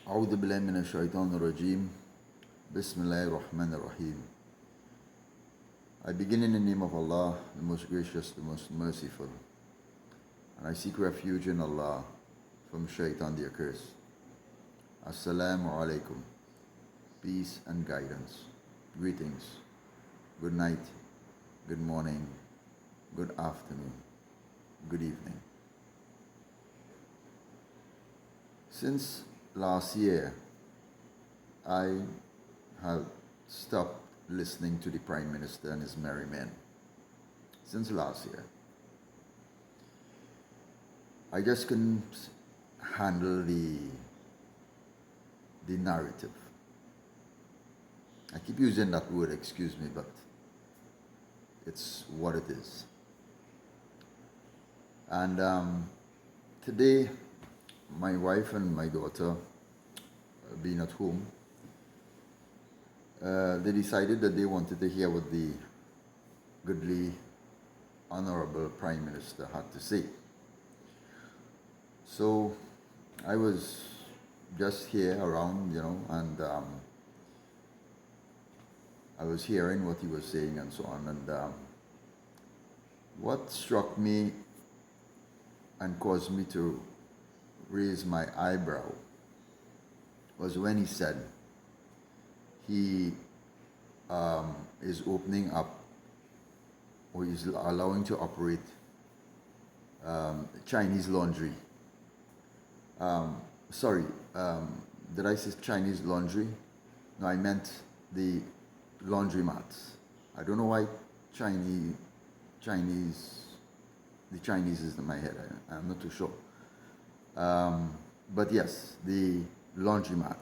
أعوذ بالله من الشيطان الرجيم. Bismillahir Rahmanir Rahim. I begin in the name of Allah, the most gracious, the most merciful. And I seek refuge in Allah from Shaitan the accursed. Assalamu alaikum. Peace and guidance. Greetings. Good night. Good morning. Good afternoon. Good evening. Since last year, I have stopped listening to the Prime Minister and his merry men. Since last year. I just couldn't handle the narrative. I keep using that word, excuse me, but it's what it is. And today, my wife and my daughter, being at home, they decided that they wanted to hear what the goodly, honorable Prime Minister had to say. So I was just here around, and I was hearing what he was saying and so on. And what struck me and caused me to raise my eyebrow was when he said he is opening up, or is allowing to operate Chinese laundry. Did I say Chinese laundry? No, I meant the laundromats. I don't know why the Chinese is in my head. I'm not too sure. But yes, the laundromat.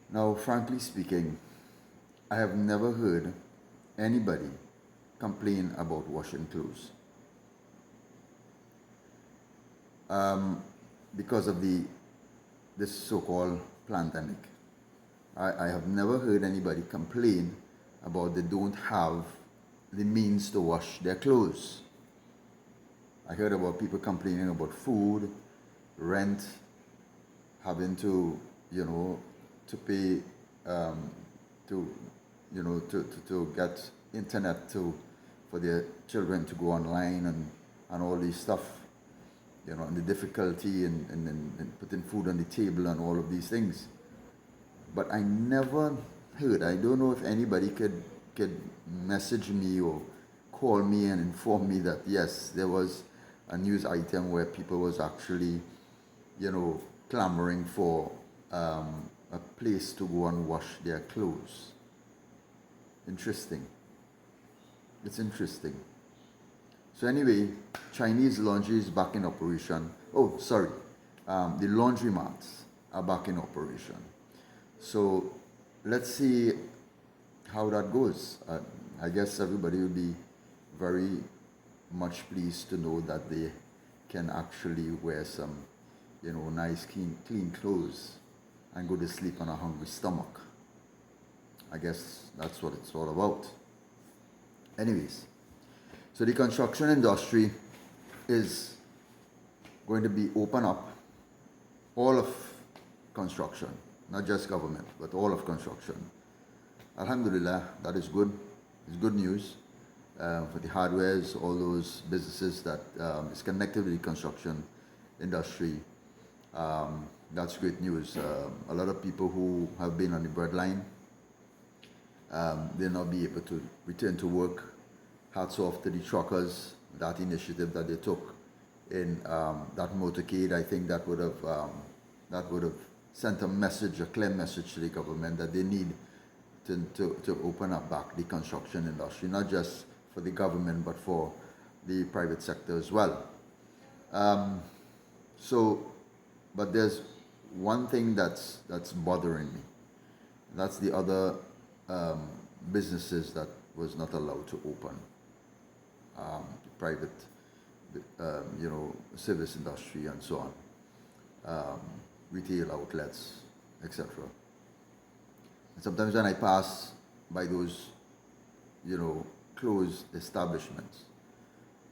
Now, frankly speaking, I have never heard anybody complain about washing clothes because of this so-called pandemic. I have never heard anybody complain about they don't have the means to wash their clothes. I heard about people complaining about food, rent, having to to pay to get internet for their children to go online and all this stuff, and the difficulty in putting food on the table and all of these things. But I never heard, I don't know if anybody could message me or call me and inform me that yes, there was a news item where people was actually, clamoring for a place to go and wash their clothes. Interesting. It's interesting. So anyway, Chinese laundry is back in operation. Oh, sorry. The laundromats are back in operation. So let's see how that goes. I guess everybody will be very much pleased to know that they can actually wear some, nice, clean clothes and go to sleep on a hungry stomach. I guess that's what it's all about. Anyways, so the construction industry is going to be open up. All of construction, not just government, but all of construction. Alhamdulillah, that is good. It's good news for the hardwares, all those businesses that is connected with the construction industry. That's great news. A lot of people who have been on the breadline, they'll not be able to return to work. Hats off to the truckers, that initiative that they took in that motorcade. I think that would have sent a message, a clear message to the government that they need to open up back the construction industry, not just for the government but for the private sector as well. But there's one thing that's bothering me. That's the other businesses that was not allowed to open. Private, service industry and so on, retail outlets, etc. And sometimes when I pass by those, closed establishments,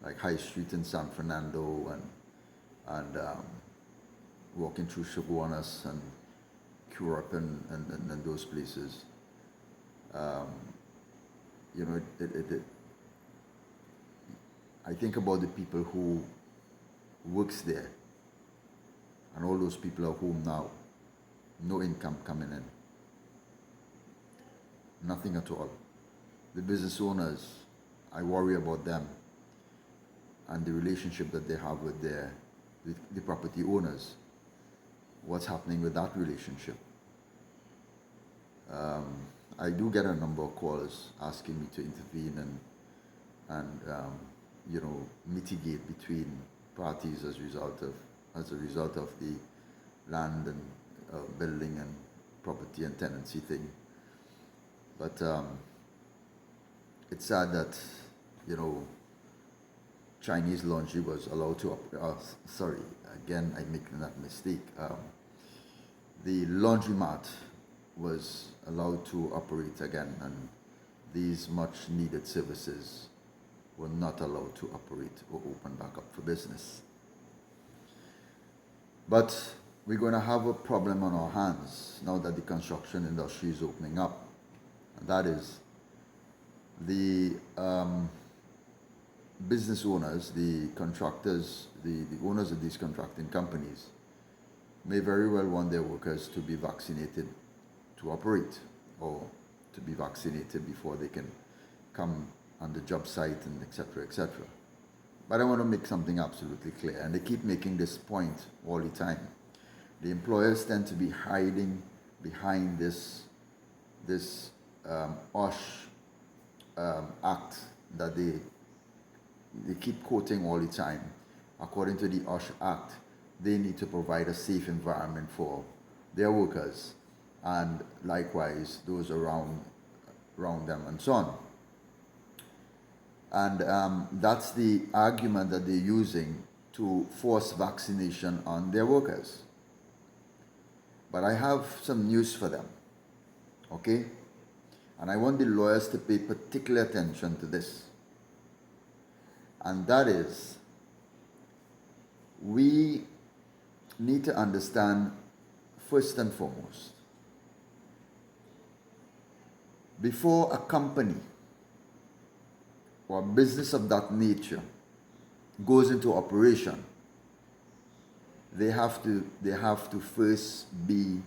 like High Street in San Fernando and walking through Chaguanas and Curup and those places. You know, I think about the people who works there, and all those people are home now, no income coming in, nothing at all. The business owners, I worry about them and the relationship that they have with the property owners. What's happening with that relationship? I do get a number of calls asking me to intervene and you know, mitigate between parties as a result of the land and building and property and tenancy thing. But it's sad that, you know, Chinese laundry was allowed to sorry, again I make that mistake. The laundromat was allowed to operate again, and these much needed services were not allowed to operate or open back up for business. But we're going to have a problem on our hands now that the construction industry is opening up. And that is the business owners, the contractors, the owners of these contracting companies may very well want their workers to be vaccinated to operate, or to be vaccinated before they can come on the job site, and etc., etc. But I want to make something absolutely clear, and they keep making this point all the time. The employers tend to be hiding behind this OSHA Act that they keep quoting all the time. According to the OSHA Act, they need to provide a safe environment for their workers, and likewise those around them, and so on. And that's the argument that they're using to force vaccination on their workers. But I have some news for them, okay? And I want the lawyers to pay particular attention to this. And that is, we need to understand, first and foremost, before a company or a business of that nature goes into operation, they have to first be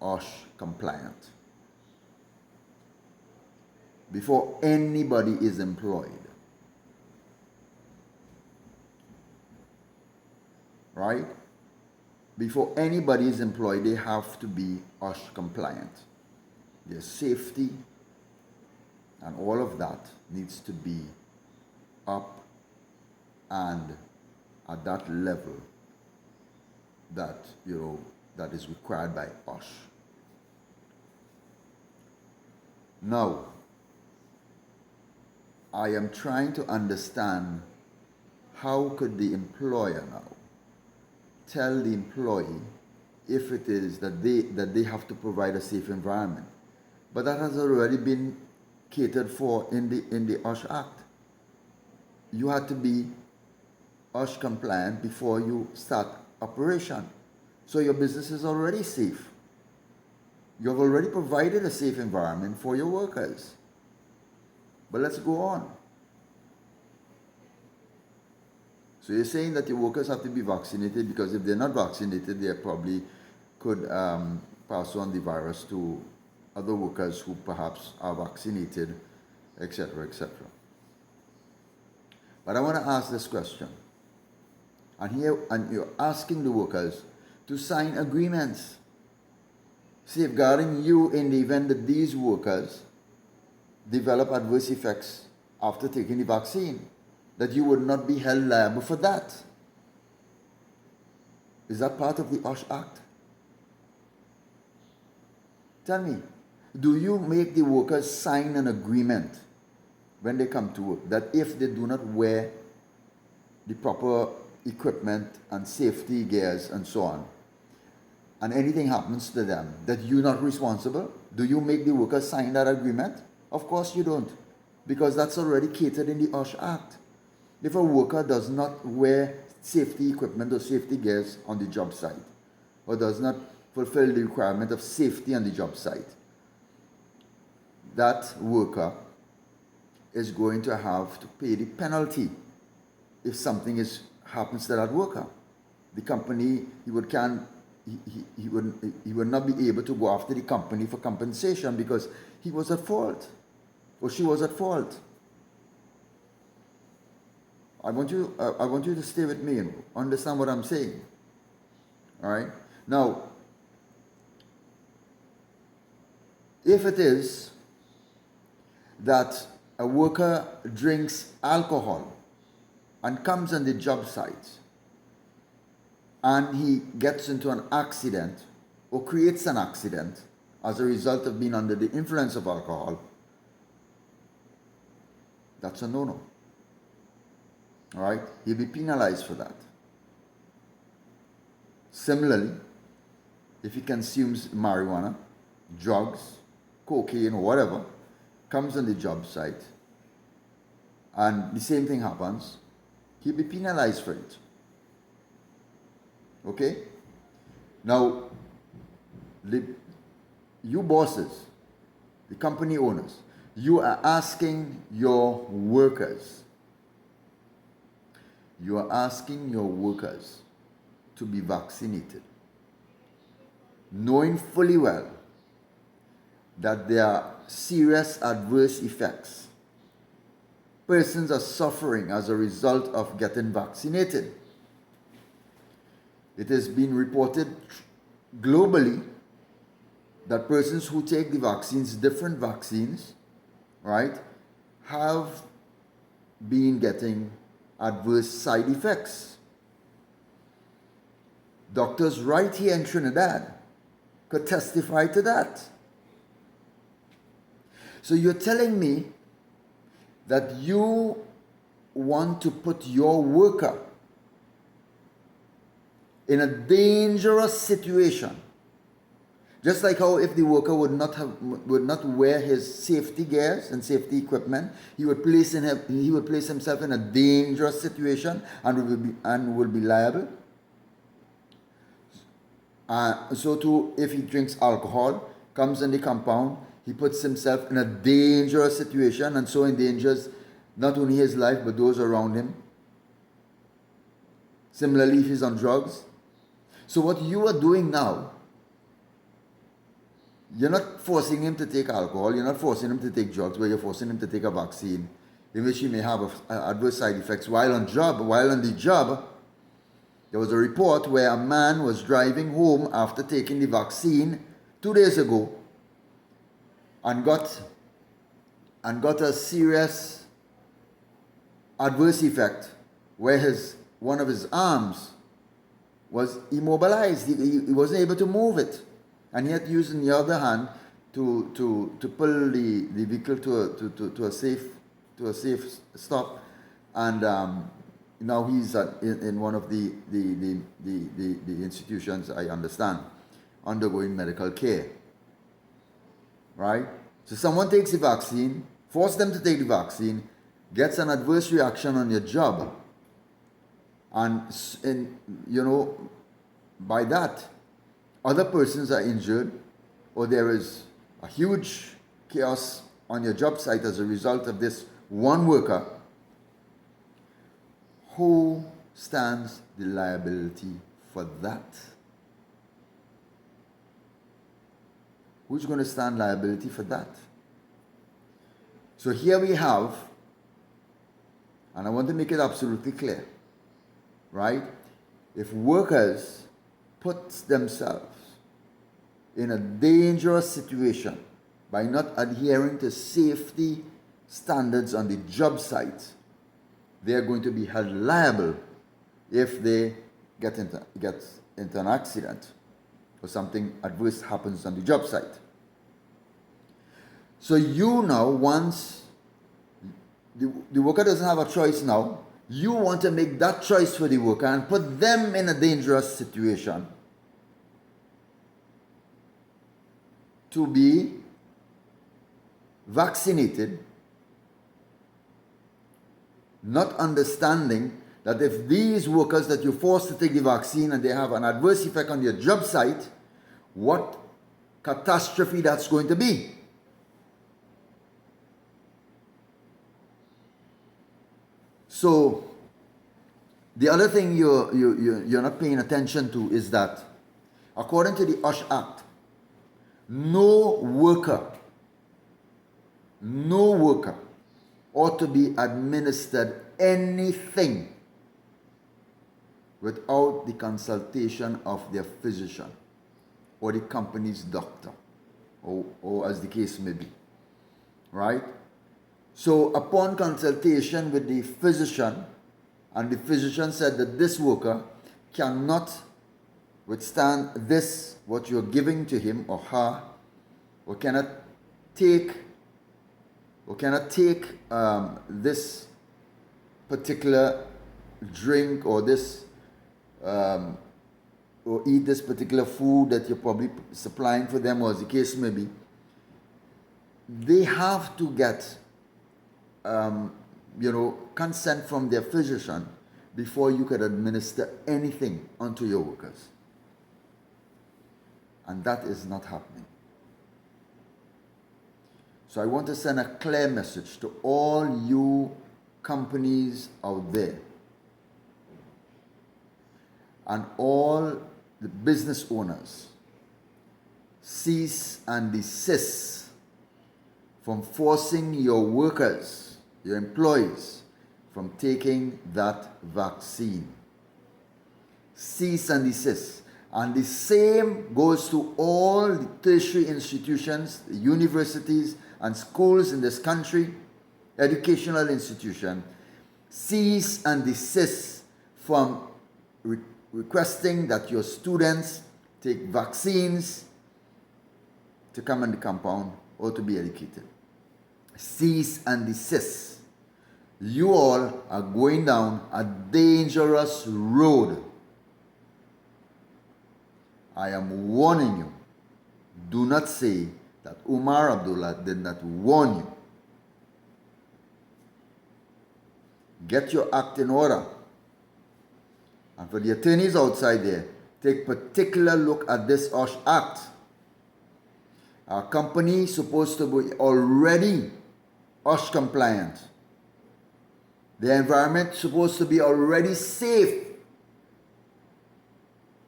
OSHA compliant before anybody is employed. Right? Before anybody is employed, they have to be OSHA compliant. Their safety and all of that needs to be up and at that level that, you know, that is required by OSHA. Now, I am trying to understand, how could the employer now tell the employee if it is that they have to provide a safe environment? But that has already been catered for in the OSHA Act. You had to be OSHA compliant before you start operation. So your business is already safe. You have already provided a safe environment for your workers. But let's go on. So you're saying that your workers have to be vaccinated, because if they're not vaccinated, they probably could pass on the virus to other workers who perhaps are vaccinated, etc., etc. But I want to ask this question. And you're asking the workers to sign agreements safeguarding you in the event that these workers develop adverse effects after taking the vaccine, that you would not be held liable for that. Is that part of the OSHA Act? Tell me, do you make the workers sign an agreement when they come to work that if they do not wear the proper equipment and safety gears and so on, and anything happens to them, that you're not responsible? Do you make the workers sign that agreement? Of course you don't, because that's already catered in the OSHA Act. If a worker does not wear safety equipment or safety gears on the job site, or does not fulfill the requirement of safety on the job site, that worker is going to have to pay the penalty if something happens to that worker. The company, he would not be able to go after the company for compensation because he was at fault or she was at fault. I want you to stay with me and understand what I'm saying. All right? Now, if it is that a worker drinks alcohol and comes on the job site and he gets into an accident or creates an accident as a result of being under the influence of alcohol, that's a no-no. All right? He'll be penalized for that. Similarly, if he consumes marijuana, drugs, cocaine, or whatever, comes on the job site, and the same thing happens, he'll be penalized for it. Okay? Now, you bosses, the company owners, you are asking your workers, to be vaccinated, knowing fully well that there are serious adverse effects. Persons are suffering as a result of getting vaccinated. It has been reported globally that persons who take the vaccines, different vaccines, right, have been getting adverse side effects. Doctors right here in Trinidad could testify to that. So you're telling me that you want to put your worker in a dangerous situation, just like how if the worker would not wear his safety gears and safety equipment, he would place himself in a dangerous situation and will be liable. So too, if he drinks alcohol, comes in the compound, he puts himself in a dangerous situation and so endangers not only his life but those around him. Similarly, if he's on drugs. So what you are doing now, you're not forcing him to take alcohol, you're not forcing him to take drugs, but you're forcing him to take a vaccine in which he may have adverse side effects while on the job. There was a report where a man was driving home after taking the vaccine 2 days ago and got a serious adverse effect where one of his arms was immobilized. He wasn't able to move it, and he had to use the other hand to pull the vehicle to a safe stop, and now he's in one of the institutions, I understand, undergoing medical care. Right? So someone takes the vaccine, force them to take the vaccine, gets an adverse reaction on your job, and by that, other persons are injured, or there is a huge chaos on your job site as a result of this one worker. Who stands the liability for that? Who's going to stand liability for that? So here we have, and I want to make it absolutely clear, right? If workers put themselves in a dangerous situation by not adhering to safety standards on the job site, they are going to be held liable if they get into an accident or something adverse happens on the job site. So you now, once the worker doesn't have a choice now, you want to make that choice for the worker and put them in a dangerous situation to be vaccinated, not understanding that if these workers that you're forced to take the vaccine and they have an adverse effect on your job site, what catastrophe that's going to be. So the other thing you're not paying attention to is that according to the OSHA Act, no worker ought to be administered anything without the consultation of their physician or the company's doctor, or as the case may be, right? So upon consultation with the physician, and the physician said that this worker cannot withstand this, what you're giving to him or her, or cannot take this particular drink or this or eat this particular food that you're probably supplying for them, or as the case may be, they have to get consent from their physician before you can administer anything onto your workers. And that is not happening. So I want to send a clear message to all you companies out there and all the business owners. Cease and desist from forcing your workers, your employees, from taking that vaccine. Cease and desist. And the same goes to all the tertiary institutions, the universities and schools in this country, educational institution. Cease and desist from requesting that your students take vaccines to come in the compound or to be educated. Cease and desist. You all are going down a dangerous road. I am warning you. Do not say that Umar Abdullah did not warn you. Get your act in order. And for the attorneys outside there, take particular look at this OSHA Act. Our company is supposed to be already OSHA compliant. The environment is supposed to be already safe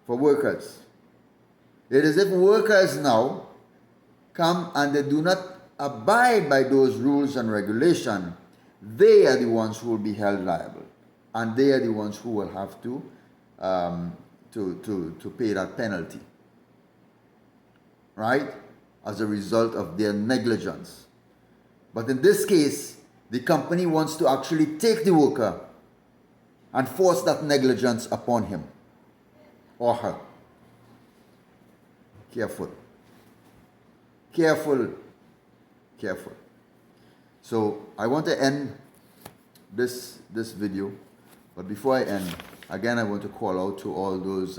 for workers. It is if workers now come and they do not abide by those rules and regulations, they are the ones who will be held liable. And they are the ones who will have to pay that penalty. Right? As a result of their negligence. But in this case, the company wants to actually take the worker and force that negligence upon him or her. Careful. Careful. Careful. So I want to end this video, but before I end, again I want to call out to all those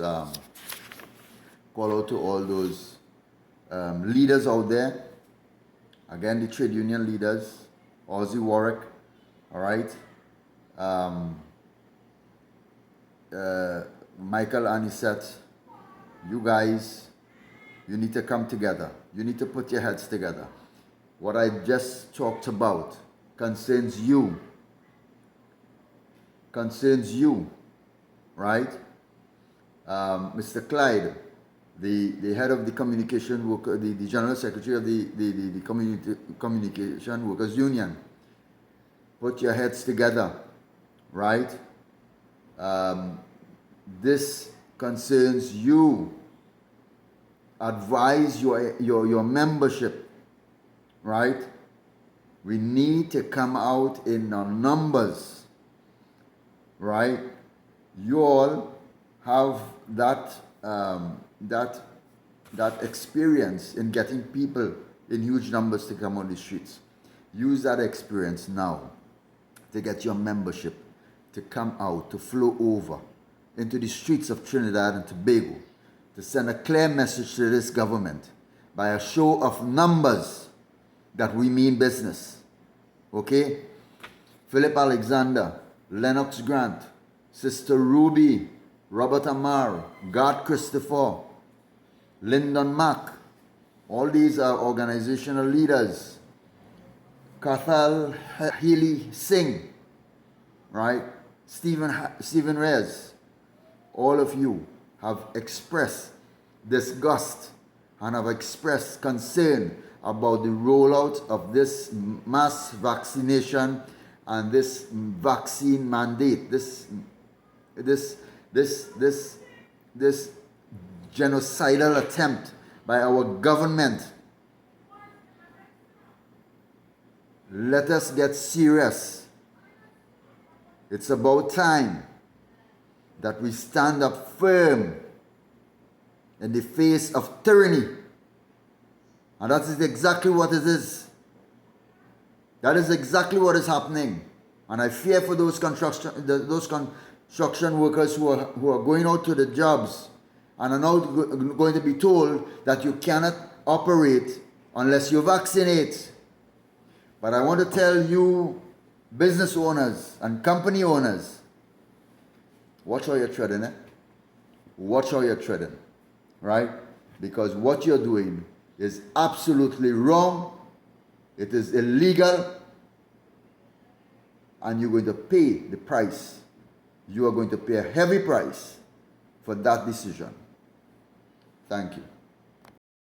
leaders out there. Again, the trade union leaders, Ozzy Warwick, all right, Michael Anisette, you guys. You need to come together. You need to put your heads together. What I just talked about concerns you. Concerns you, right? Mr. Clyde, the head of the communication worker, the general secretary of the communication workers union. Put your heads together, right? This concerns you. Advise your membership, right? We need to come out in our numbers, right? You all have that experience in getting people in huge numbers to come on the streets. Use that experience now to get your membership to come out, to flow over into the streets of Trinidad and Tobago, to send a clear message to this government by a show of numbers that we mean business. Okay? Philip Alexander, Lennox Grant, Sister Ruby, Robert Amar, Gart Christopher, Lyndon Mack. All these are organizational leaders. Kathal Healy Singh, right? Stephen Reyes. All of you have expressed disgust and have expressed concern about the rollout of this mass vaccination and this vaccine mandate, this genocidal attempt by our government. Let us get serious. It's about time that we stand up firm in the face of tyranny. And that is exactly what it is. That is exactly what is happening. And I fear for those construction workers who are going out to the jobs and are now going to be told that you cannot operate unless you vaccinate. But I want to tell you, business owners and company owners, watch how you're treading, Watch how you're treading, right? Because what you're doing is absolutely wrong. It is illegal. And you're going to pay the price. You are going to pay a heavy price for that decision. Thank you.